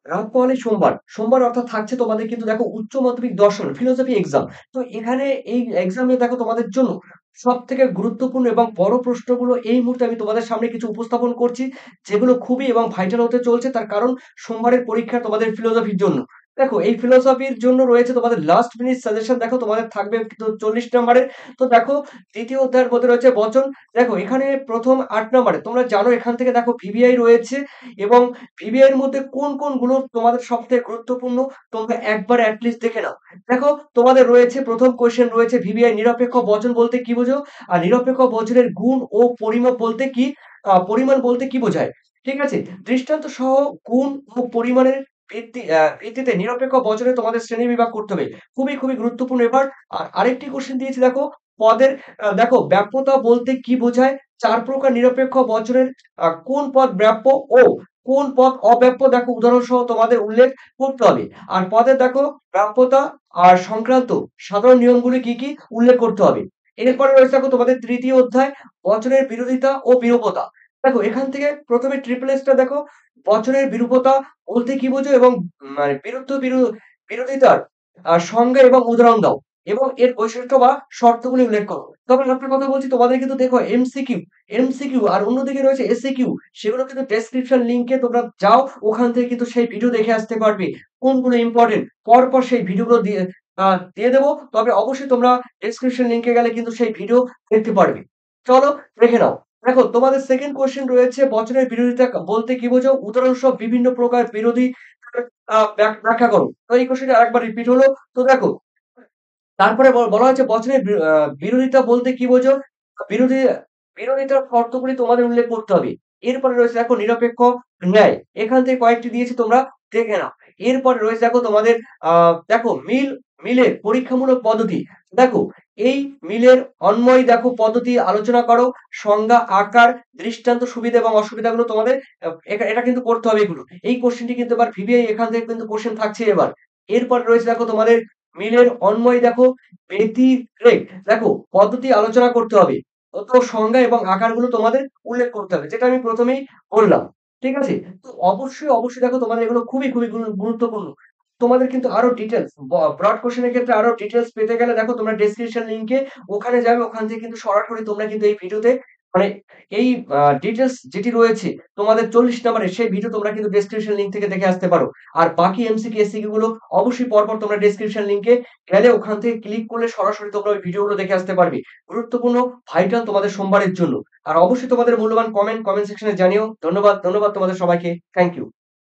রাত পোহালেই সোমবার। সোমবার অর্থাৎ থাকছে তোমাদের কিন্তু দেখো উচ্চ মাধ্যমিক দর্শন ফিলোসফি এক্সাম। তো এখানে এই এক্সামে দেখো তোমাদের জন্য সবথেকে গুরুত্বপূর্ণ এবং বড় প্রশ্নগুলো এই মুহূর্তে আমি তোমাদের সামনে কিছু উপস্থাপন করছি, যেগুলো খুবই এবং ভাইটাল হতে চলছে। তার কারণ সোমবারের পরীক্ষা তোমাদের ফিলোসফির জন্য। দেখো এই ফিলোসফির জন্য রয়েছে তোমাদের লাস্ট মিনিট সাজেশন, দেখো তোমাদের থাকবে কিন্তু 40 নাম্বারের। তো দেখো দ্বিতীয় অধ্যায়ের মধ্যে রয়েছে বচন। দেখো এখানে প্রথম 8 নাম্বারে তোমরা জানো এখান থেকে দেখো ভিভিআই রয়েছে এবং ভিভিআই এর মধ্যে কোনগুলো তোমাদের সবথেকে গুরুত্বপূর্ণ তোমরা একবার এট লিস্ট দেখে নাও। দেখো তোমাদের রয়েছে প্রথম কোয়েশ্চেন রয়েছে ভিভিআই নিরপেক্ষ বচন বলতে কি বোঝো? আর নিরপেক্ষ বচনের গুণ ও পরিমাপ বলতে কি? পরিমাণ বলতে কি বোঝায়? ঠিক আছে? দৃষ্টান্ত সহ গুণ ও পরিমাণের ভিত্তিতে নিরপেক্ষ বচনে তোমাদের শ্রেণীবিভাগ করতে হবে। খুবই গুরুত্বপূর্ণ এবার। আর আরেকটি কোয়েশ্চেন দিয়েছে দেখো, পদের দেখো ব্যাপ্যতা বলতে কি বোঝায়? ৪ প্রকার নিরপেক্ষ বচনের কোন পদ ব্যাপ্য ও কোন পদ অব্যাপ্য দেখো উদাহরণ সহ তোমাদের উল্লেখ করতে হবে। আর পদের দেখো ব্যাপ্যতা আর সংক্রান্ত সাধারণ নিয়মগুলি কি উল্লেখ করতে হবে। এরপরে রয়েছে দেখো তোমাদের তৃতীয় অধ্যায় বচনের বিরোধিতা ও বিরূপতা। দেখো এখান থেকে প্রথমে ট্রিপল এসটা দেখো, বচনের বিরূপতা বলতে কি বোঝো এবং মানে বিরোধিতার সংজ্ঞা এবং উদাহরণ দাও এবং এর বৈশিষ্ট্য বা শর্তগুলি উল্লেখ করো। তবে একটা কথা বলছি, তোমাদের কিন্তু দেখো এমসিকিউ আর অন্যদিকে রয়েছে এসিকিউ। সেগুলো কিন্তু ডেসক্রিপশন লিংকে তোমরা যাও, ওখান থেকে কিন্তু সেই ভিডিও দেখে আসতে পারবে কোনগুলো ইম্পর্টেন্ট। পরপর সেই ভিডিওগুলো দিয়ে দেবো। তবে অবশ্যই তোমরা ডেসক্রিপশন লিংকে গেলে কিন্তু সেই ভিডিও দেখতে পারবে। চলো দেখে নাও। দেখো তোমাদের সেকেন্ড কোয়েশ্চেন রয়েছে বচনের বিরোধিতা বলতে কি বোঝো? উদাহরণসহ বিভিন্ন প্রকার বিরোধী ব্যাখ্যা করো। তো এই কোয়েশ্চেনটা আরেকবার রিপিট হলো। তো দেখো তারপরে বলা হয়েছে বচনের বিরোধিতা বলতে কি বোঝো? বিরোধী বিরোধিতার শর্তগুলি তোমাদের উল্লেখ করতে হবে। এরপরে রয়েছে দেখো নিরপেক্ষ ন্যায়। এখান থেকে কয়েকটি দিয়েছি তোমরা দেখে নাও। এরপরে রয়েছে দেখো তোমাদের দেখো মিলের পরীক্ষামূলক পদ্ধতি। দেখো এই মিলের অন্বয় দেখো পদ্ধতি আলোচনা করো। সংজ্ঞা, আকার, দৃষ্টান্ত, সুবিধা এবং অসুবিধাগুলো তোমাদের এটা কিন্তু করতে হবে এগুলো। এই কোশ্চেনটি কিন্তু এবার ভিভিআই এখান থেকে কিন্তু কোশ্চেন থাকছে এবার। এরপর রয়েছে দেখো তোমাদের মিলের অন্বয় দেখো, ব্যতিরেক দেখো পদ্ধতি আলোচনা করতে হবে। তো সংজ্ঞা এবং আকারগুলো তোমাদের উল্লেখ করতে হবে, যেটা আমি প্রথমেই বললাম। ঠিক আছে? তো অবশ্যই দেখো তোমাদের এগুলো খুবই গুরুত্বপূর্ণ। তোমাদের কিন্তু আরো ডিটেইলস ব্রড কোশ্চেন এর ক্ষেত্রে আরো ডিটেইলস পেতে গেলে দেখো তোমরা ডেসক্রিপশন লিংকে ওখানে যাবে, ওখান থেকে কিন্তু সরাসরি তোমরা কিন্তু এই ভিডিওতে মানে এই ডিটেইলস যেটি রয়েছে তোমাদের 40 নাম্বারের সেই ভিডিও তোমরা কিন্তু ডেসক্রিপশন লিংক থেকে দেখে আসতে পারো। আর বাকি এমসিকিউ এসসিকিউ গুলো অবশ্যই পরপর তোমরা ডেসক্রিপশন লিংকে গেলে ওখান থেকে ক্লিক করলে সরাসরি তোমরা ওই ভিডিওগুলো দেখে আসতে পারবে। গুরুত্বপূর্ণ, ভাইটাল তোমাদের সোমবারের জন্য। আর অবশ্যই তোমাদের মূল্যবান কমেন্ট সেকশনে জানিও। ধন্যবাদ তোমাদের সবাইকে। Thank you.